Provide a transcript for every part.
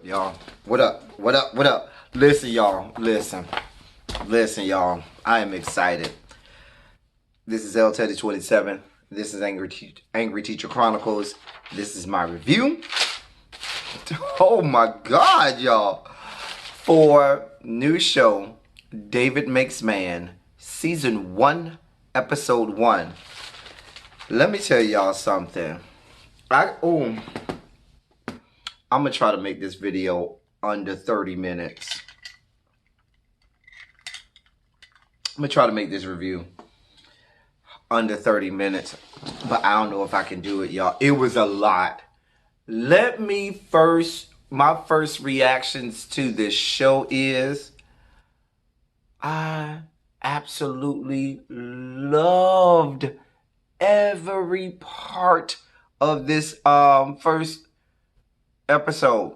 up, y'all? What up? What up? What up? Listen, y'all. Listen, y'all. I am excited. This is L Teddy 27. This is Angry Teacher Chronicles. This is my review. Oh my God, y'all! For new show, David Makes Man, season 1, episode 1. Let me tell y'all something. I'm gonna try to make this video under 30 minutes. I'm gonna try to make this review under 30 minutes, but I don't know if I can do it, y'all. It was a lot. My first reactions to this show is I absolutely loved every part of this first episode.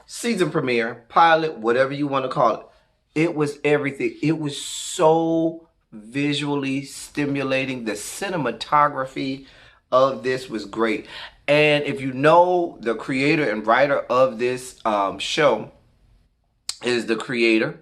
Season premiere, pilot, whatever you want to call it. It was everything. It was so visually stimulating. The cinematography of this was great. And if you know, the creator and writer of this show is the creator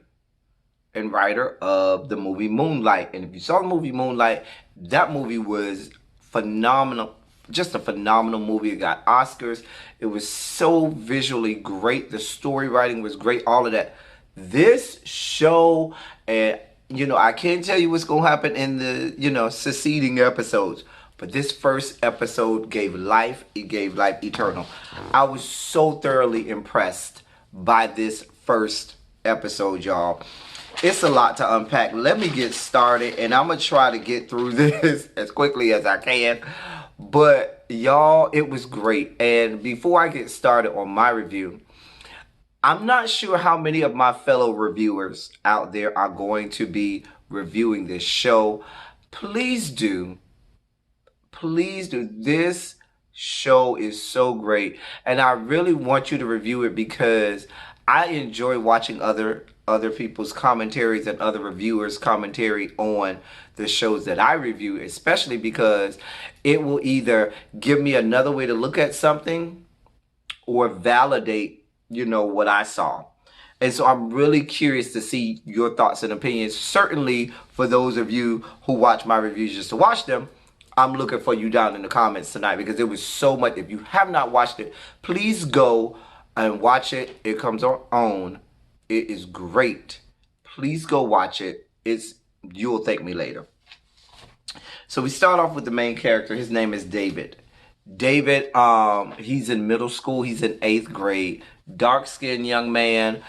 and writer of the movie Moonlight. And if you saw the movie Moonlight, that movie was phenomenal. Just a phenomenal movie. It got Oscars. It was so visually great. The story writing was great. All of that. This show, and I can't tell you what's going to happen in the, succeeding episodes. But this first episode gave life. It gave life eternal. I was so thoroughly impressed by this first episode, y'all. It's a lot to unpack. Let me get started, and I'm going to try to get through this as quickly as I can. But y'all, it was great. And before I get started on my review, I'm not sure how many of my fellow reviewers out there are going to be reviewing this show. Please do. Please do. This show is so great. And I really want you to review it because I enjoy watching other people's commentaries and other reviewers' commentary on the shows that I review, especially because it will either give me another way to look at something or validate, what I saw. And so I'm really curious to see your thoughts and opinions. Certainly for those of you who watch my reviews just to watch them, I'm looking for you down in the comments tonight because there was so much. If you have not watched it, please go and watch it. It comes on. It is great. Please go watch it. You'll thank me later. So we start off with the main character. His name is David. David, he's in middle school. He's in 8th grade. Dark-skinned young man.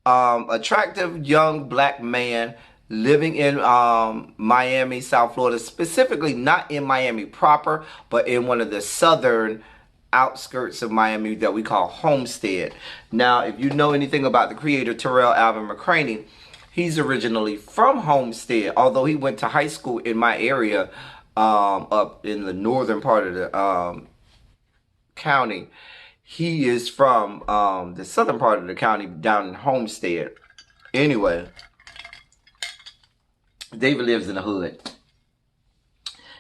Attractive young black man living in Miami, South Florida. Specifically, not in Miami proper, but in one of the southern outskirts of Miami that we call Homestead. Now, if you know anything about the creator, Terrell Alvin McCraney, he's originally from Homestead, although he went to high school in my area up in the northern part of the county. He is from the southern part of the county down in Homestead. Anyway, David lives in the hood.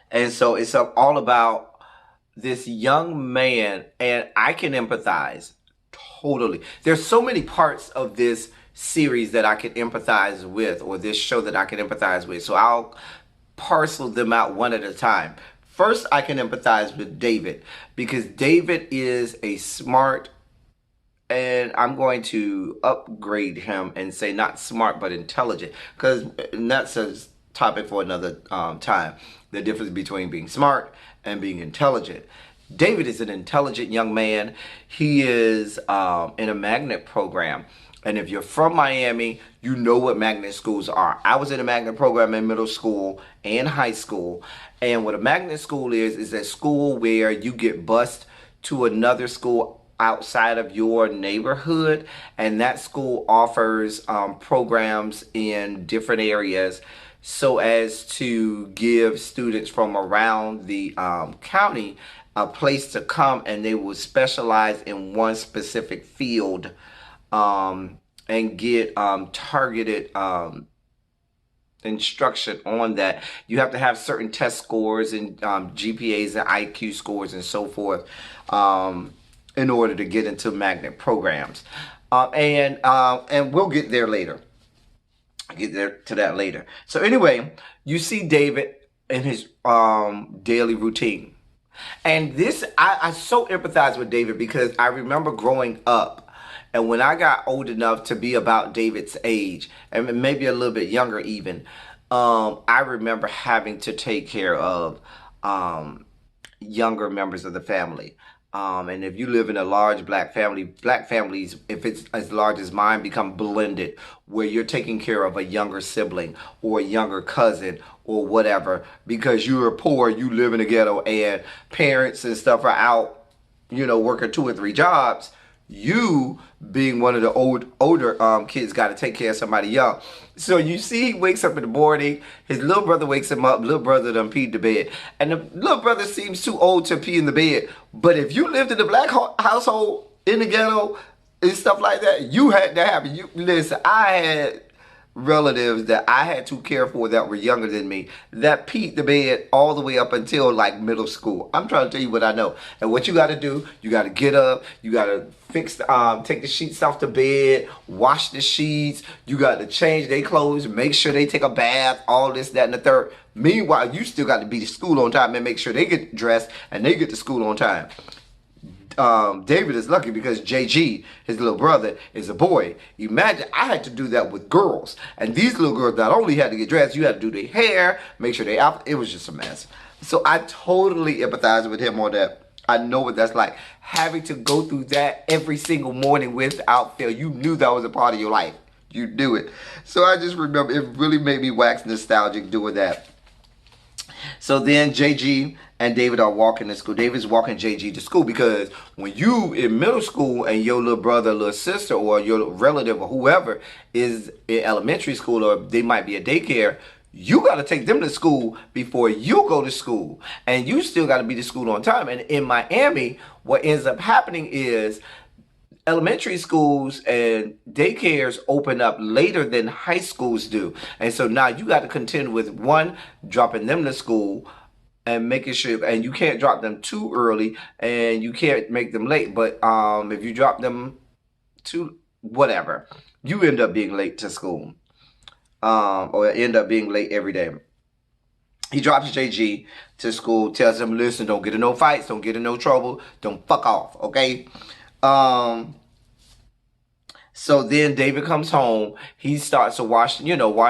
And so it's all about this young man, and I can empathize totally. There's so many parts of this series that I can empathize with, or this show that I can empathize with. So I'll parcel them out one at a time. First, I can empathize with David because David is a smart, and I'm going to upgrade him and say not smart but intelligent, because that's a topic for another time. The difference between being smart and being intelligent. David is an intelligent young man. He is in a magnet program. And if you're from Miami, you know what magnet schools are. I was in a magnet program in middle school and high school. And what a magnet school is a school where you get bused to another school outside of your neighborhood. And that school offers programs in different areas so as to give students from around the county a place to come, and they will specialize in one specific field and get targeted instruction on that. You have to have certain test scores and GPAs and IQ scores and so forth. in order to get into magnet programs. And we'll get there later. Get there to that later. So anyway, you see David in his daily routine. And this, I so empathize with David because I remember growing up, and when I got old enough to be about David's age, and maybe a little bit younger even, I remember having to take care of younger members of the family. And if you live in a large black family, black families, if it's as large as mine, become blended, where you're taking care of a younger sibling or a younger cousin or whatever, because you are poor, you live in a ghetto, and parents and stuff are out, working 2 or 3 jobs. You, being one of the older kids, got to take care of somebody young. So you see, he wakes up in the morning. His little brother wakes him up. Little brother done peed the bed, and the little brother seems too old to pee in the bed. But if you lived in a black household in the ghetto and stuff like that, you had that happen. You listen. I had relatives that I had to care for that were younger than me that peed the bed all the way up until like middle school. I'm trying to tell you what I know. And what you got to do, you got to get up, you got to take the sheets off the bed, wash the sheets, you got to change their clothes, make sure they take a bath, all this, that, and the third. Meanwhile, you still got to be to school on time and make sure they get dressed and they get to school on time. David is lucky because JG, his little brother, is a boy. Imagine I had to do that with girls. And these little girls not only had to get dressed, you had to do their hair, make sure they out. It was just a mess. So I totally empathize with him on that. I know what that's like. Having to go through that every single morning without fail. You knew that was a part of your life. You knew it. So I just remember it really made me wax nostalgic doing that. So then JG and David are walking to school. David's walking JG to school because when you in middle school and your little brother, little sister, or your relative or whoever is in elementary school, or they might be at daycare, you got to take them to school before you go to school. And you still got to be to school on time. And in Miami, what ends up happening is elementary schools and daycares open up later than high schools do. And so now you got to contend with one, dropping them to school and making sure, and you can't drop them too early and you can't make them late. But if you drop them too, whatever, you end up being late to school, or end up being late every day. He drops JG to school, tells him, listen, don't get in no fights, don't get in no trouble, don't fuck off, okay? So then David comes home. He starts to wash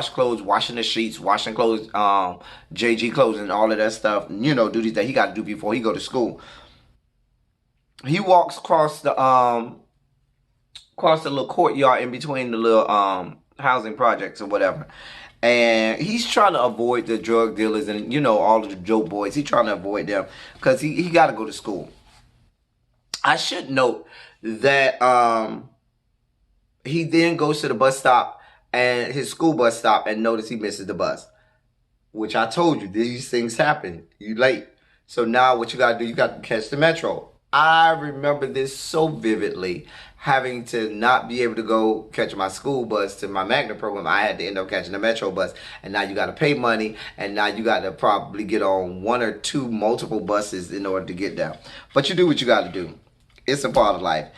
clothes, washing the sheets, washing clothes, JG clothes and all of that stuff. Duties that he got to do before he go to school. He walks across the little courtyard in between the little housing projects or whatever. And he's trying to avoid the drug dealers and, all of the dope boys. He's trying to avoid them because he got to go to school. I should note that he then goes to the bus stop and his school bus stop and notice he misses the bus. Which I told you, these things happen. You late. So now what you got to do, you got to catch the metro. I remember this so vividly, having to not be able to go catch my school bus to my magnet program. I had to end up catching the metro bus. And now you got to pay money. And now you got to probably get on 1 or 2 multiple buses in order to get there. But you do what you got to do. It's a part of life.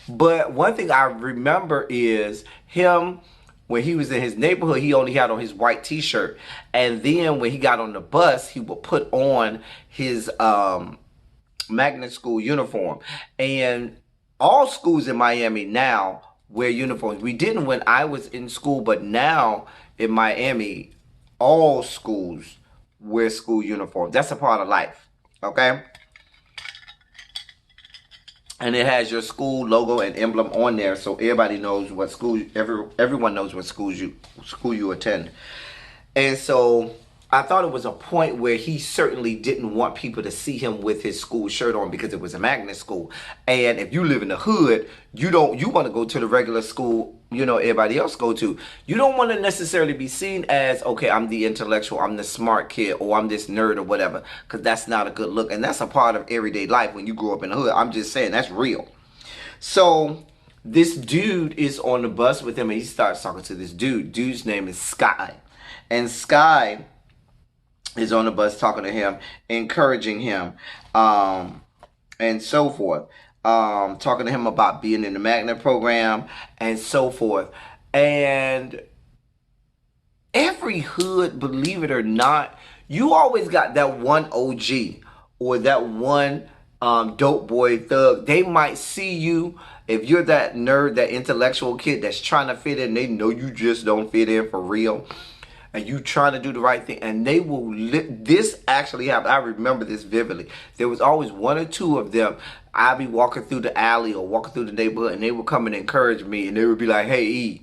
But one thing I remember is him, when he was in his neighborhood, he only had on his white t-shirt. And then when he got on the bus, he would put on his magnet school uniform. And all schools in Miami now wear uniforms. We didn't when I was in school, but now in Miami, all schools wear school uniforms. That's a part of life, okay? And it has your school logo and emblem on there, so everybody knows what school. Everyone knows what school you attend. And so I thought it was a point where he certainly didn't want people to see him with his school shirt on because it was a magnet school. And if you live in the hood, you want to go to the regular school, everybody else go to. You don't want to necessarily be seen as, okay, I'm the intellectual, I'm the smart kid, or I'm this nerd or whatever, because that's not a good look. And that's a part of everyday life when you grow up in the hood. I'm just saying, that's real. So this dude is on the bus with him and he starts talking to this dude. Dude's name is Sky. And Sky is on the bus talking to him, encouraging him, and so forth. talking to him about being in the magnet program and so forth. And every hood, believe it or not, you always got that one OG or that one dope boy thug. They might see you, if you're that nerd, that intellectual kid that's trying to fit in, they know you just don't fit in for real. And you trying to do the right thing, and they will. This actually happened. I remember this vividly. There was always one or two of them. I'd be walking through the alley or walking through the neighborhood, and they would come and encourage me, and they would be like, "Hey, E,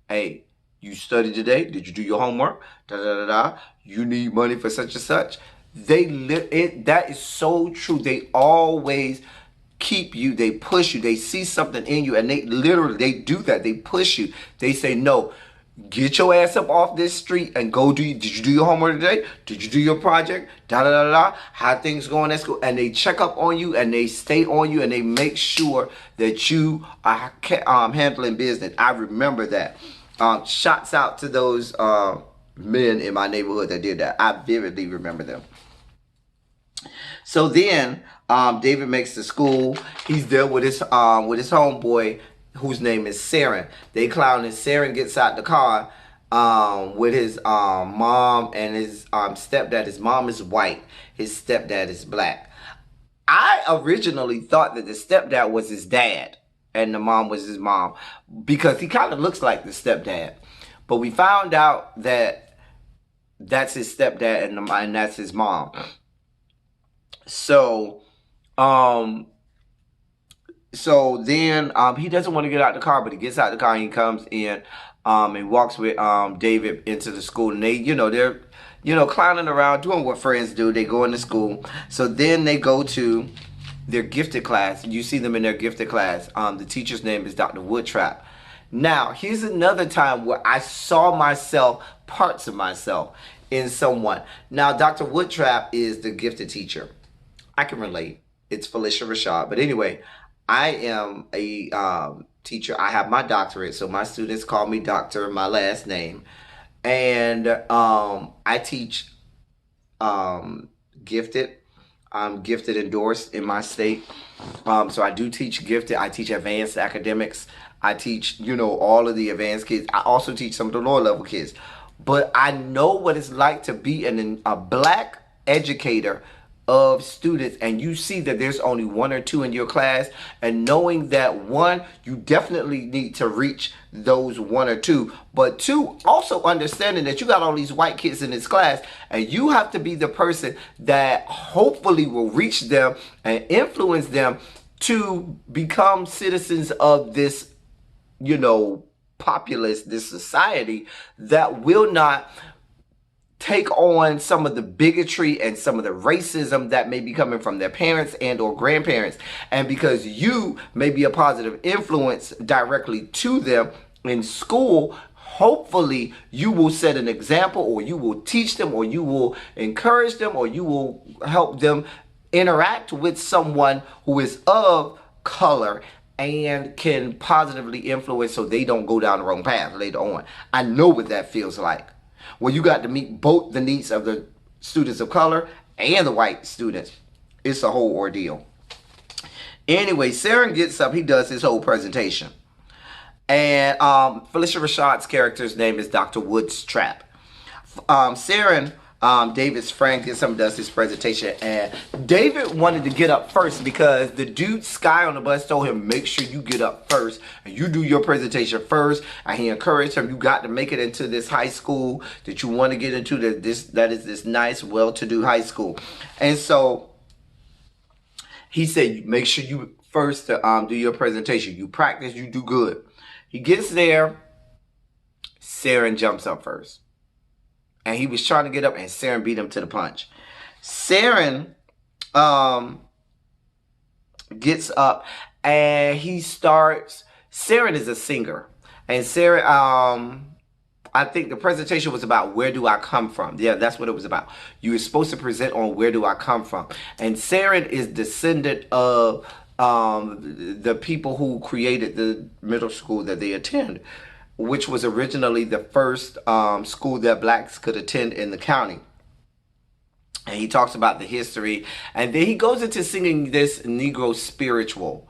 hey, you studied today? Did you do your homework? Da da da da. You need money for such and such." That is so true. They always keep you. They push you. They see something in you, and they do that. They push you. They say no. Get your ass up off this street and go do. Did you do your homework today? Did you do your project? Da da da da. How things going at school? And they check up on you and they stay on you and they make sure that you are handling business. I remember that. Shots out to those men in my neighborhood that did that. I vividly remember them. So then David makes the school. He's there with his homeboy, whose name is Saren. They clown, and Saren gets out the car with his mom and his stepdad. His mom is white. His stepdad is black. I originally thought that the stepdad was his dad and the mom was his mom because he kind of looks like the stepdad. But we found out that that's his stepdad and that's his mom. So then he doesn't want to get out the car, but he gets out the car and he comes in and walks with David into the school. And they're clowning around, doing what friends do. They go into school. So then they go to their gifted class. You see them in their gifted class. The teacher's name is Dr. Woodtrap. Now, here's another time where I saw parts of myself in someone. Now, Dr. Woodtrap is the gifted teacher. I can relate. It's Felicia Rashad. But anyway, I am a teacher. I have my doctorate, so my students call me doctor, my last name. And I teach gifted. I'm gifted endorsed in my state. So I do teach gifted. I teach advanced academics. I teach, all of the advanced kids. I also teach some of the lower level kids. But I know what it's like to be a black educator of students, and you see that there's only one or two in your class, and knowing that one, you definitely need to reach those one or two, but two, also understanding that you got all these white kids in this class, and you have to be the person that hopefully will reach them and influence them to become citizens of this, populace, this society that will not take on some of the bigotry and some of the racism that may be coming from their parents and or grandparents. And because you may be a positive influence directly to them in school, hopefully you will set an example, or you will teach them, or you will encourage them, or you will help them interact with someone who is of color and can positively influence so they don't go down the wrong path later on. I know what that feels like. Well, you got to meet both the needs of the students of color and the white students. It's a whole ordeal. Anyway, Saren gets up. He does his whole presentation. And Felicia Rashad's character's name is Dr. Woodtrap. Saren, David's friend, gets up and does his presentation. And David wanted to get up first because the dude, Sky, on the bus told him, make sure you get up first and you do your presentation first. And he encouraged him, you got to make it into this high school that you want to get into, that is this nice, well-to-do high school. And so he said, make sure you first do your presentation. You practice, you do good. He gets there. Saren jumps up first. And he was trying to get up, and Saren beat him to the punch. Saren gets up, and he starts. Saren is a singer. And Saren, I think the presentation was about where do I come from. Yeah, that's what it was about. You were supposed to present on where do I come from. And Saren is descendant of the people who created the middle school that they attend, which was originally the first school that blacks could attend in the county. And he talks about the history. And then he goes into singing this Negro spiritual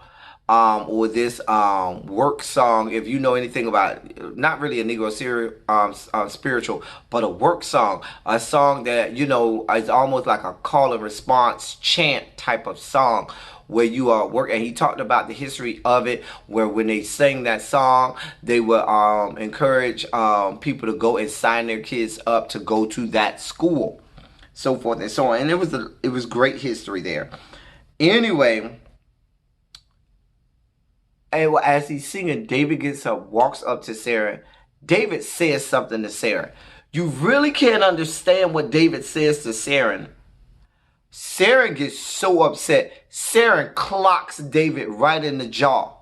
or this work song. If you know anything about, not really a Negro spiritual, but a work song, a song that is almost like a call and response chant type of song, where you are working. And he talked about the history of it, where when they sang that song, they would encourage people to go and sign their kids up to go to that school, so forth and so on. And it was great history there. Anyway, and as he's singing, David gets up, walks up to Sarah. David says something to Sarah. You really can't understand what David says to Sarah. Sarah gets so upset. Sarah clocks David right in the jaw.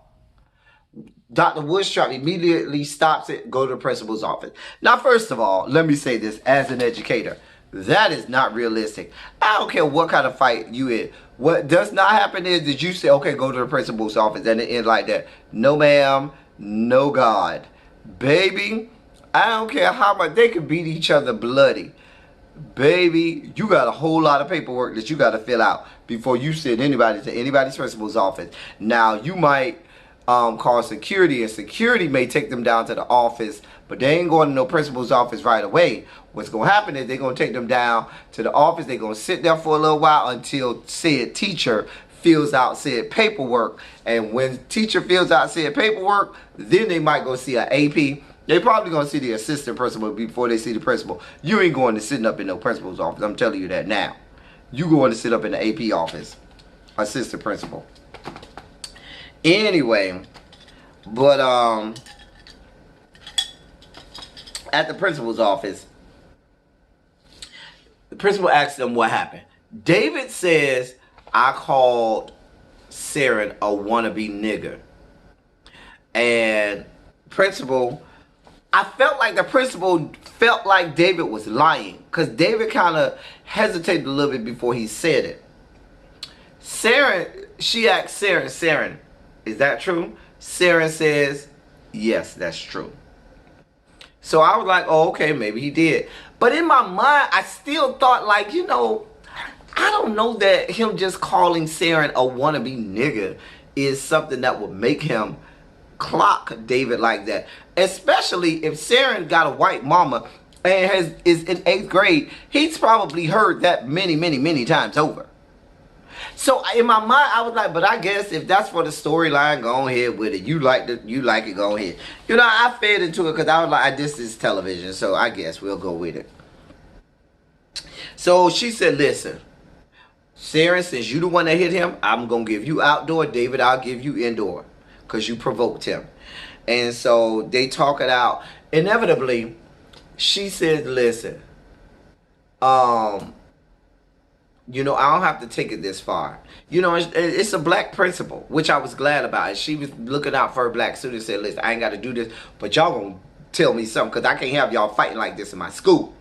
Dr. Woodstrop immediately stops it, go to the principal's office. Now, first of all, let me say this as an educator. That is not realistic. I don't care what kind of fight you in. What does not happen is that you say, okay, go to the principal's office, and it ends like that. No, ma'am. No, God. Baby, I don't care how much they can beat each other bloody. Baby, you got a whole lot of paperwork that you got to fill out before you send anybody to anybody's principal's office. Now, you might call security, and security may take them down to the office, but they ain't going to no principal's office right away. What's going to happen is they're going to take them down to the office. They're going to sit there for a little while until said teacher fills out said paperwork. And when teacher fills out said paperwork, then they might go see an AP. They probably going to see the assistant principal before they see the principal. You ain't going to sit up in no principal's office. I'm telling you that now. You going to sit up in the AP office, assistant principal. Anyway, but at the principal's office, the principal asked them what happened. David says, I called Sarah a wannabe nigger. And principal, I felt like the principal felt like David was lying, because David kind of hesitated a little bit before he said it. Sarah, she asked Sarah, is that true? Sarah says, yes, that's true. So I was like, oh, okay, maybe he did. But in my mind, I still thought, like, I don't know that him just calling Sarah a wannabe nigger is something that would make him clock David like that. Especially if Sarah got a white mama and is in 8th grade. He's probably heard that many, many, many times over. So in my mind, I was like, but I guess if that's for the storyline, go ahead with it. You like it, go ahead. I fed into it because I was like, this is television, so I guess we'll go with it. So she said, listen, Sarah, since you the one that hit him, I'm going to give you outdoor. David, I'll give you indoor because you provoked him. And so they talk it out. Inevitably, she said, listen, I don't have to take it this far. It's a black principal, which I was glad about. And she was looking out for her black students and said, listen, I ain't got to do this, but y'all going to tell me something because I can't have y'all fighting like this in my school.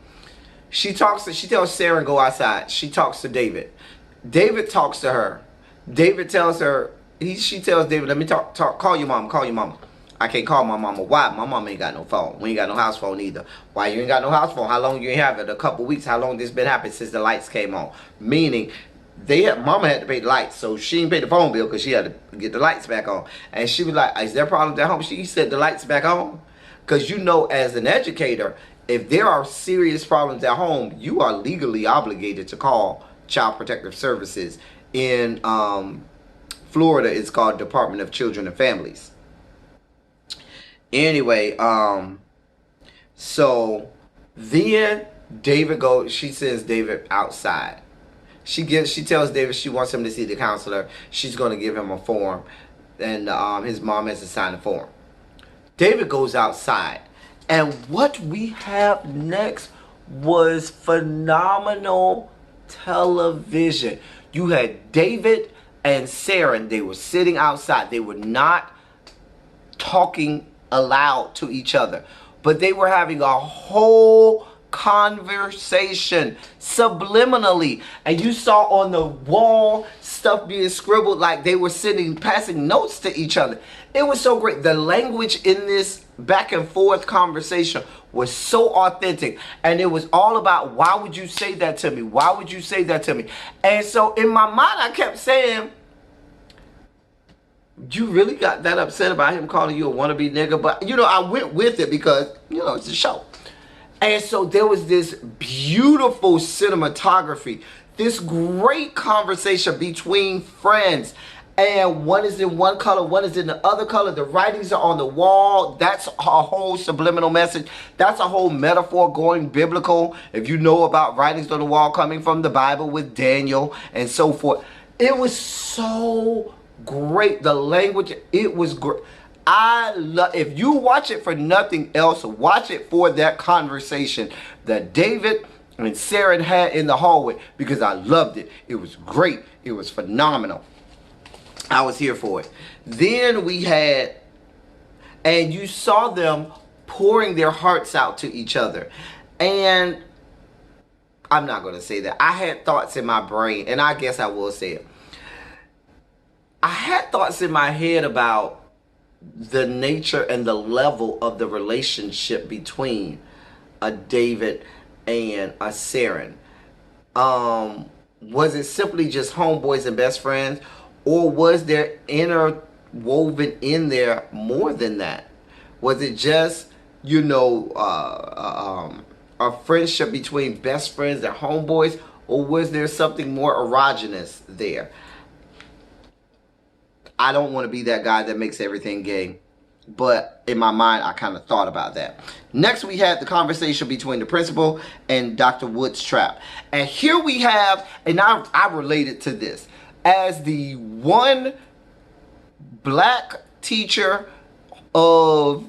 She tells Sarah to go outside. She talks to David. David talks to her. David tells her, she tells David, let me call your mama. I can't call my mama. Why? My mama ain't got no phone. We ain't got no house phone either. Why you ain't got no house phone? How long you ain't have it? A couple weeks. How long this been happening since the lights came on? Meaning, mama had to pay the lights, so she didn't pay the phone bill because she had to get the lights back on. And she was like, is there problems at home? She said the lights back on. Because as an educator, if there are serious problems at home, you are legally obligated to call Child Protective Services. In Florida, it's called Department of Children and Families. Anyway, so then she sends David outside. She tells David she wants him to see the counselor. She's going to give him a form, and his mom has to sign the form. David goes outside, and what we have next was phenomenal television. You had David and Sarah, they were sitting outside. They were not talking aloud to each other, but they were having a whole conversation subliminally, and you saw on the wall stuff being scribbled like they were passing notes to each other. It was so great. The language in this back and forth conversation was so authentic, and it was all about, why would you say that to me? Why would you say that to me? And so in my mind, I kept saying, You really got that upset about him calling you a wannabe nigga? But, you know, I went with it because, you know, it's a show. And so there was this beautiful cinematography, this great conversation between friends. And one is in one color, one is in the other color. The writings are on the wall. That's a whole subliminal message. That's a whole metaphor going biblical. If you know about writings on the wall coming from the Bible with Daniel and so forth. It was so great. The language, it was great. I love, if you watch it for nothing else, watch it for that conversation that David and Sarah had in the hallway, because I loved it. It was great. It was phenomenal. I was here for it. Then we had, and you saw them pouring their hearts out to each other. And I'm not going to say that. I had thoughts in my brain, and I guess I will say it. I had thoughts in my head about the nature and the level of the relationship between a David and a Saren. Was it simply just homeboys and best friends, or was there interwoven in there more than that? Was it just, you know, a friendship between best friends and homeboys, or was there something more erogenous there? I don't want to be that guy that makes everything gay, but in my mind, I kind of thought about that. Next, we had the conversation between the principal and Dr. Woods Trap. And here we have, and I related to this, as the one black teacher of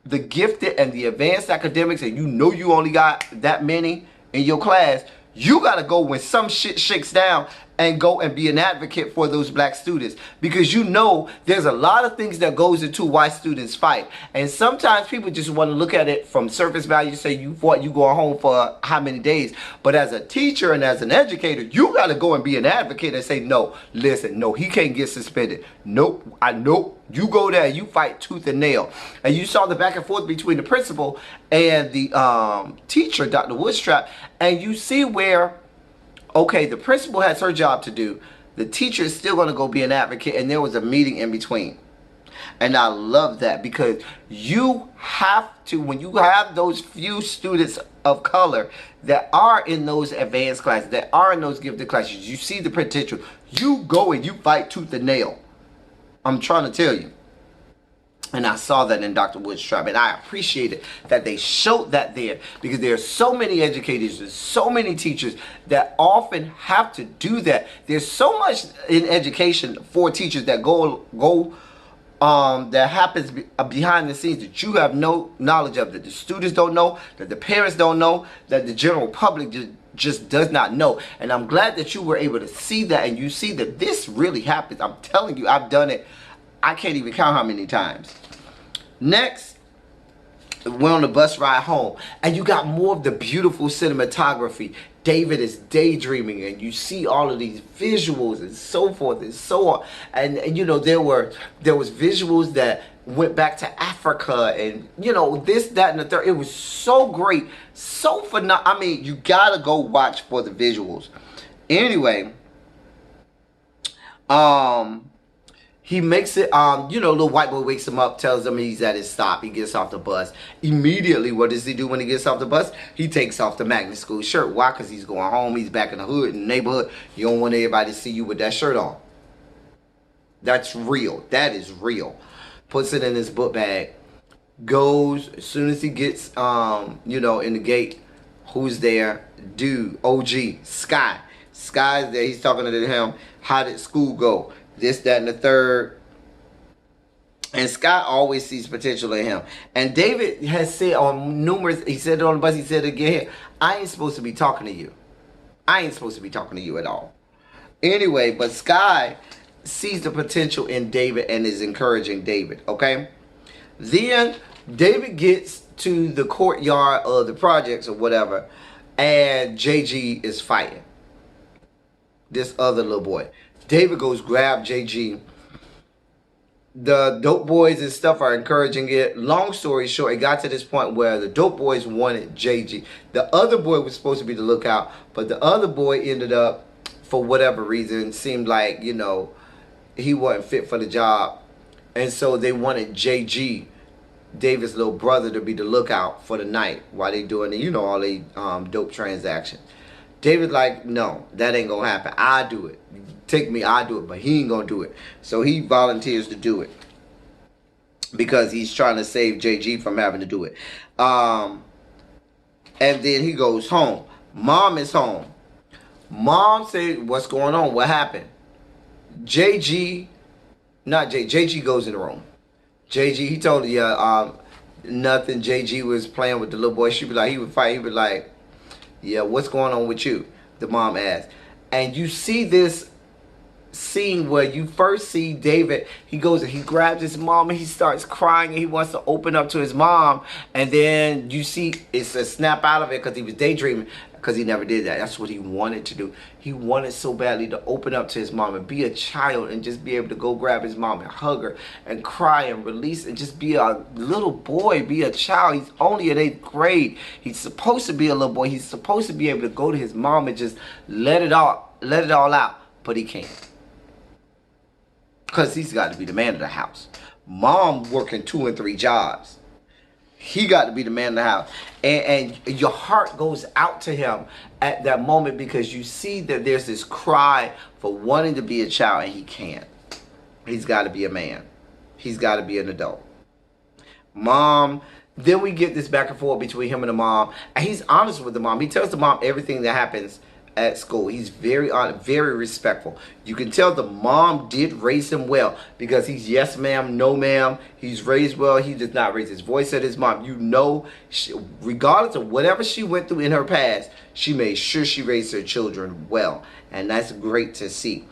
the gifted and the advanced academics, and you know you only got that many in your class, you got to go when some shit shakes down and go and be an advocate for those black students, because you know there's a lot of things that goes into why students fight. And sometimes people just want to look at it from surface value, say you fought, you going home for how many days. But as a teacher and as an educator, you got to go and be an advocate and say, no, listen, no, he can't get suspended. Nope, you go there, you fight tooth and nail. And you saw the back and forth between the principal and the teacher, Dr. Woodstrap, and you see where, okay, the principal has her job to do. The teacher is still going to go be an advocate, and there was a meeting in between. And I love that, because you have to, when you have those few students of color that are in those advanced classes, that are in those gifted classes, you see the potential. You go and you fight tooth and nail. I'm trying to tell you. And I saw that in Dr. Woods Trap, and I appreciated that they showed that there, because there are so many educators and so many teachers that often have to do that. There's so much in education for teachers that that happens behind the scenes that you have no knowledge of, that the students don't know, that the parents don't know, that the general public just does not know. And I'm glad that you were able to see that, and you see that this really happens. I'm telling you, I've done it. I can't even count how many times. Next, we're on the bus ride home, and you got more of the beautiful cinematography. David is daydreaming, and you see all of these visuals and so forth and so on. And you know, there was visuals that went back to Africa, and you know, this, that, and the third. It was so great, so phenomenal. I mean, you gotta go watch for the visuals. Anyway, he makes it, you know, little white boy wakes him up, tells him he's at his stop. He gets off the bus. Immediately, what does he do when he gets off the bus? He takes off the magnet school shirt. Why? Because he's going home. He's back in the hood, in the neighborhood. You don't want everybody to see you with that shirt on. That's real. That is real. Puts it in his book bag. Goes, as soon as he gets, you know, in the gate, who's there? Dude, OG, Sky. Sky's there. He's talking to him. How did school go? This, that, and the third. And Scott always sees potential in him. And David has said on numerous, he said it on the bus, he said it again, I ain't supposed to be talking to you. I ain't supposed to be talking to you at all. Anyway, but Sky sees the potential in David and is encouraging David, okay? Then David gets to the courtyard of the projects or whatever, and JG is fighting this other little boy. David goes grab JG. The dope boys and stuff are encouraging it. Long story short, it got to this point where the dope boys wanted JG. The other boy was supposed to be the lookout, but the other boy ended up, for whatever reason, seemed like, you know, he wasn't fit for the job. And so they wanted JG, David's little brother, to be the lookout for the night while they doing the, all they dope transactions. David like, no, that ain't gonna happen. I do it. Take me, I do it, but he ain't gonna do it. So he volunteers to do it because he's trying to save JG from having to do it. And then he goes home. Mom is home. Mom said, what's going on? What happened? JG goes in the room. JG, he told her, nothing. JG was playing with the little boy. She be like, he would fight. He would like, yeah, what's going on with you? The mom asked. And you see this scene where you first see David. He goes and he grabs his mom and he starts crying and he wants to open up to his mom. And then you see it's a snap out of it because he was daydreaming, because he never did that. That's what he wanted to do. He wanted so badly to open up to his mom and be a child and just be able to go grab his mom and hug her and cry and release and just be a little boy, be a child. He's only in 8th grade. He's supposed to be a little boy. He's supposed to be able to go to his mom and just let it all out, but he can't. Because he's got to be the man of the house. Mom working 2 and 3 jobs. He got to be the man of the house. And your heart goes out to him at that moment because you see that there's this cry for wanting to be a child and he can't. He's got to be a man. He's got to be an adult. Mom, then we get this back and forth between him and the mom. And he's honest with the mom. He tells the mom everything that happens at school. He's very honest, very respectful. You can tell the mom did raise him well because he's yes ma'am, no ma'am. He's raised well. He does not raise his voice at his mom. You know, regardless of whatever she went through in her past, she made sure she raised her children well. And that's great to see.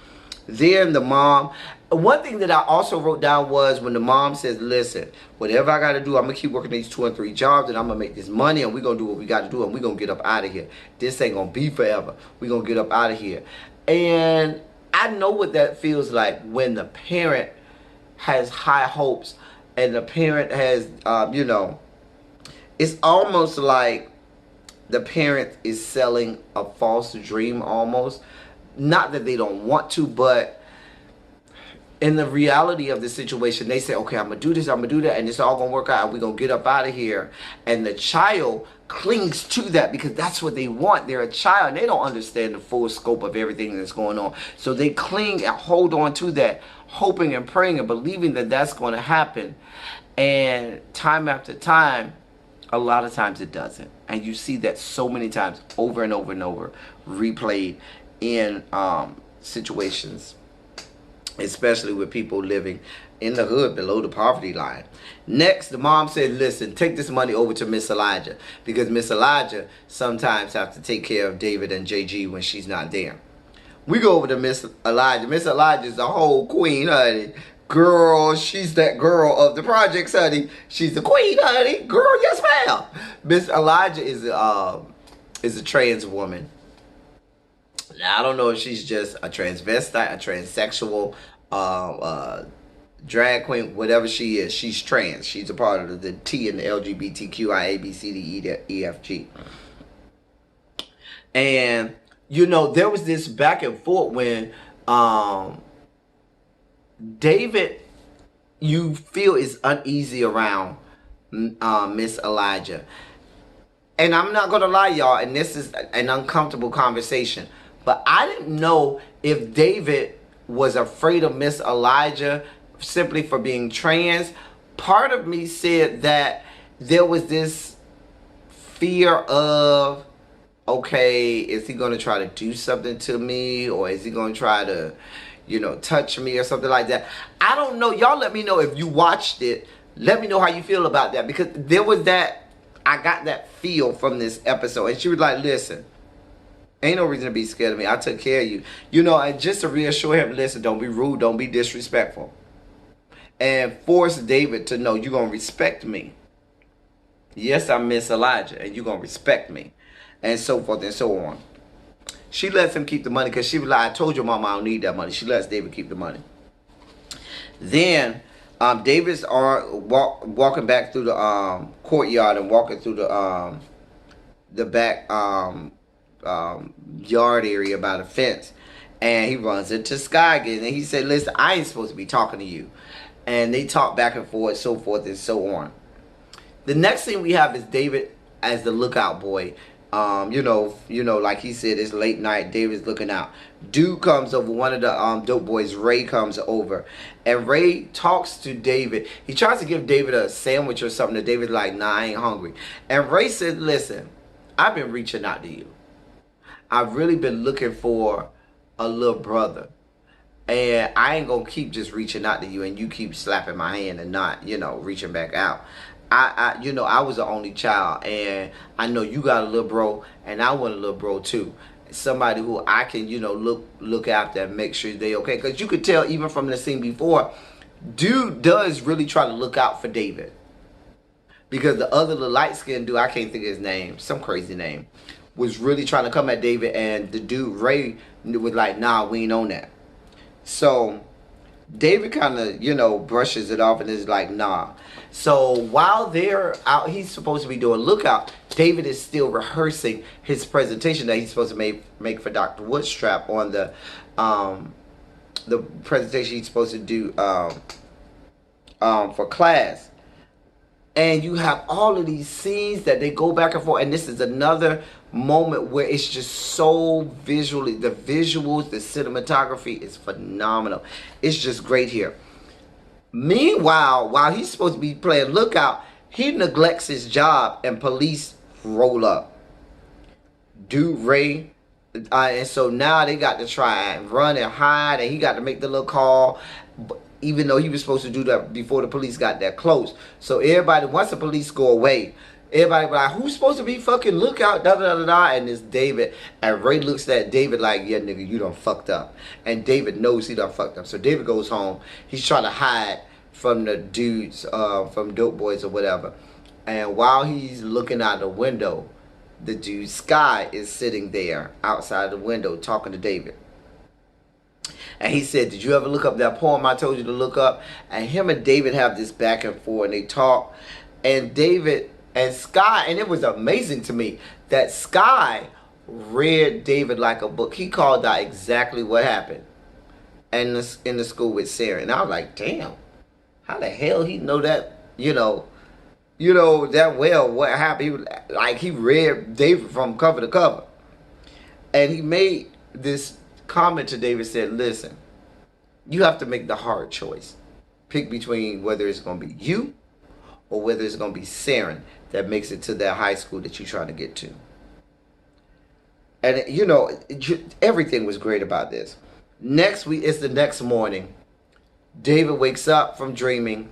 Then the mom, one thing that I also wrote down was when the mom says, listen, whatever I got to do, I'm going to keep working these 2 and 3 jobs and I'm going to make this money and we're going to do what we got to do and we're going to get up out of here. This ain't going to be forever. We're going to get up out of here. And I know what that feels like when the parent has high hopes and the parent has, it's almost like the parent is selling a false dream almost. Not that they don't want to, but in the reality of the situation, they say, okay, I'm going to do this, I'm going to do that, and it's all going to work out, and we're going to get up out of here. And the child clings to that because that's what they want. They're a child, and they don't understand the full scope of everything that's going on. So they cling and hold on to that, hoping and praying and believing that that's going to happen. And time after time, a lot of times it doesn't. And you see that so many times over and over and over, replayed in situations, especially with people living in the hood below the poverty line. Next, the mom said, listen, take this money over to Miss Elijah because Miss Elijah sometimes have to take care of David and JG when she's not there. We go over to Miss Elijah. Miss Elijah is the whole queen, honey. Girl, she's that girl of the projects, honey. She's the queen, honey. Girl, yes, ma'am. Miss Elijah is a trans woman. Now, I don't know if she's just a transvestite, a transsexual, drag queen, whatever she is. She's trans. She's a part of the T in the LGBTQIA, B, C, D, E, F, G. And, there was this back and forth when David, you feel, is uneasy around Miss Elijah. And I'm not going to lie, y'all, and this is an uncomfortable conversation. But I didn't know if David was afraid of Miss Elijah simply for being trans. Part of me said that there was this fear of, okay, is he going to try to do something to me? Or is he going to try to, touch me or something like that? I don't know. Y'all let me know if you watched it. Let me know how you feel about that. Because there was that, I got that feel from this episode. And she was like, listen, ain't no reason to be scared of me. I took care of you. And just to reassure him, listen, don't be rude. Don't be disrespectful. And force David to know you're going to respect me. Yes, I'm Miss Elijah, and you're going to respect me. And so forth and so on. She lets him keep the money because she was like, I told your mama I don't need that money. She lets David keep the money. Then David's walking back through the courtyard and walking through the back yard area by the fence, And he runs into Sky again. And he said, listen, I ain't supposed to be talking to you. And they talk back and forth, so forth and so on. The next thing we have is David as the lookout boy. Like he said, it's late night. David's looking out. Dude comes over. One of the dope boys, Ray, comes over, and Ray talks to David. He tries to give David a sandwich or something. And David's like, "Nah, I ain't hungry." And Ray says, "Listen, I've been reaching out to you. I've really been looking for a little brother, and I ain't gonna keep just reaching out to you, and you keep slapping my hand and not, reaching back out." I was the only child, and I know you got a little bro, and I want a little bro too. Somebody who I can, look after and make sure they okay. Because you could tell even from the scene before, dude does really try to look out for David. Because the other little light-skinned dude, I can't think of his name, some crazy name, was really trying to come at David, and the dude, Ray, was like, nah, we ain't on that. So David kind of, brushes it off and is like, nah. So while they're out, he's supposed to be doing lookout. David is still rehearsing his presentation that he's supposed to make for Dr. Woodstrap on the presentation he's supposed to do for class. And you have all of these scenes that they go back and forth. And this is another moment where it's just so visually, the visuals, the cinematography is phenomenal. It's just great here. Meanwhile, while he's supposed to be playing lookout, he neglects his job and police roll up. Dude, Ray. And so now they got to try and run and hide, and he got to make the little call, even though he was supposed to do that before the police got that close. So everybody, once the police go away, everybody be like, who's supposed to be fucking lookout, da da da da, and it's David. And Ray looks at David like, yeah, nigga, you done fucked up. And David knows he done fucked up. So David goes home. He's trying to hide from the dudes, from dope boys or whatever. And while he's looking out the window, the dude Sky is sitting there outside the window talking to David. And he said, did you ever look up that poem I told you to look up? And him and David have this back and forth, and they talk. And David and Sky, and it was amazing to me that Sky read David like a book. He called out exactly what happened in the school with Sarah. And I was like, damn, how the hell he know that, that well what happened. He read David from cover to cover. And he made this comment to David, said, listen, you have to make the hard choice. Pick between whether it's going to be you or whether it's going to be Saren that makes it to that high school that you're trying to get to. And, everything was great about this. It's the next morning. David wakes up from dreaming.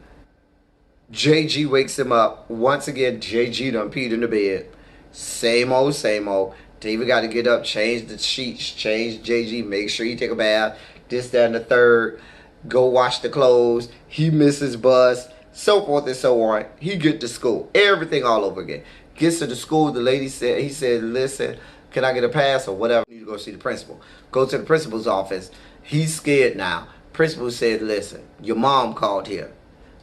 JG wakes him up. Once again, JG done peed in the bed. Same old, same old. David got to get up, change the sheets, change JG, make sure he take a bath, this, that, and the third. Go wash the clothes. He misses bus, so forth and so on. He get to school. Everything all over again. Gets to the school. The lady said, he said, listen, can I get a pass or whatever? I need to go see the principal. Go to the principal's office. He's scared now. Principal said, listen, your mom called here.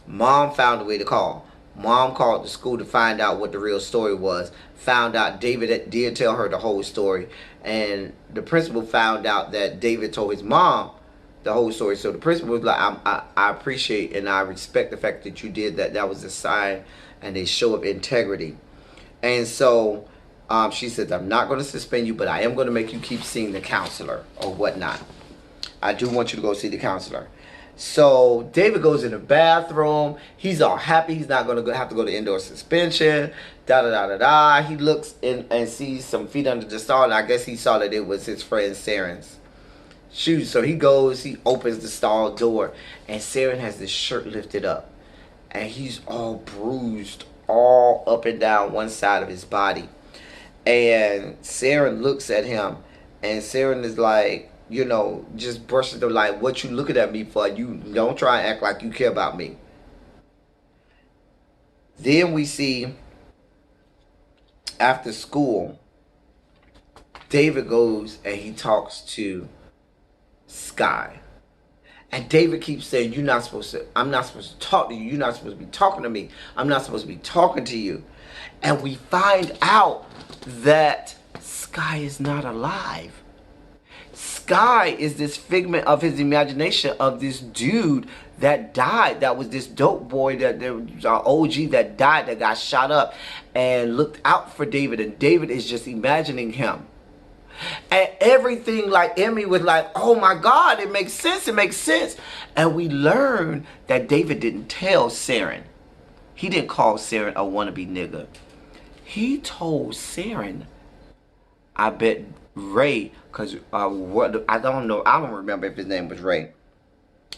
Mom found a way to call. Mom called the school to find out what the real story was. Found out David did tell her the whole story. And the principal found out that David told his mom the whole story. So the principal was like, I appreciate and I respect the fact that you did that. That was a sign and a show of integrity. And so she said, I'm not going to suspend you, but I am going to make you keep seeing the counselor or whatnot. I do want you to go see the counselor. So David goes in the bathroom. He's all happy. He's not going to have to go to indoor suspension. Da-da-da-da-da. He looks in and sees some feet under the stall. And I guess he saw that it was his friend Saren's shoes. So he goes, he opens the stall door. And Saren has this shirt lifted up. And he's all bruised all up and down one side of his body. And Saren looks at him. And Saren is like, just brushes them like, what you looking at me for? You don't try and act like you care about me. Then we see, after school, David goes and he talks to Sky. And David keeps saying, I'm not supposed to talk to you. You're not supposed to be talking to me. I'm not supposed to be talking to you. And we find out that Sky is not alive. Sky is this figment of his imagination of this dude that died. That was this dope boy that there was our OG that died, that got shot up and looked out for David. And David is just imagining him. And everything, like Emmy was like, oh my God, it makes sense, it makes sense. And we learned that David didn't tell Saren. He didn't call Saren a wannabe nigga. He told Saren, I bet Ray, because what I don't know, I don't remember if his name was Ray.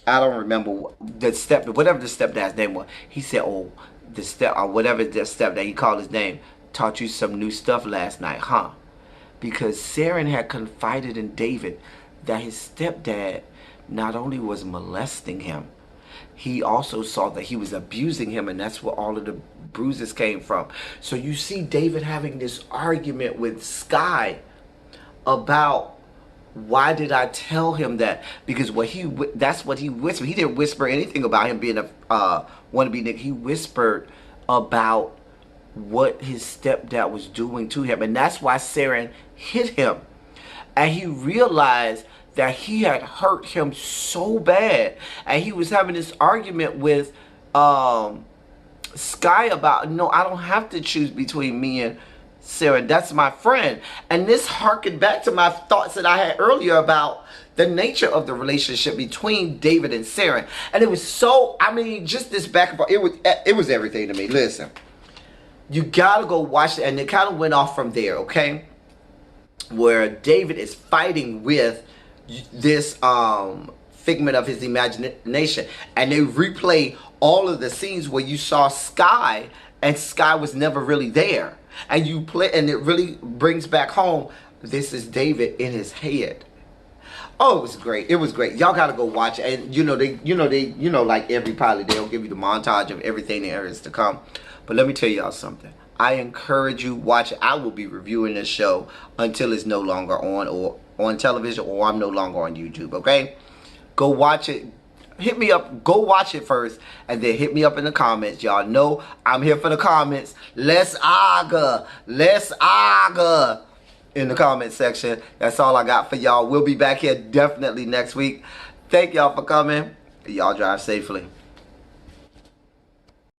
I don't remember whatever the stepdad's name was. He said, oh, the step, or whatever the stepdad, he called his name, taught you some new stuff last night, huh? Because Saren had confided in David that his stepdad not only was molesting him, he also saw that he was abusing him, and that's where all of the bruises came from. So you see David having this argument with Sky about, why did I tell him that? Because that's what he whispered. He didn't whisper anything about him being a wannabe nigga. He whispered about what his stepdad was doing to him. And that's why Saren hit him. And he realized that he had hurt him so bad. And he was having this argument with Sky about, no, I don't have to choose between me and Saren. That's my friend. And this harkened back to my thoughts that I had earlier about the nature of the relationship between David and Saren. And it was so, I mean, just this back and forth, it was everything to me. Listen, you gotta go watch it. And it kind of went off from there, okay? Where David is fighting with this figment of his imagination, and they replay all of the scenes where you saw Sky, and Sky was never really there. And you play, and it really brings back home, this is David in his head. Oh, it was great. It was great. Y'all gotta go watch it. And like every pilot, they'll give you the montage of everything there is to come. But let me tell y'all something. I encourage you, watch it. I will be reviewing this show until it's no longer on television, or I'm no longer on YouTube, okay? Go watch it. Hit me up. Go watch it first, and then hit me up in the comments. Y'all know I'm here for the comments. Let's argue. Let's argue in the comment section. That's all I got for y'all. We'll be back here definitely next week. Thank y'all for coming. Y'all drive safely.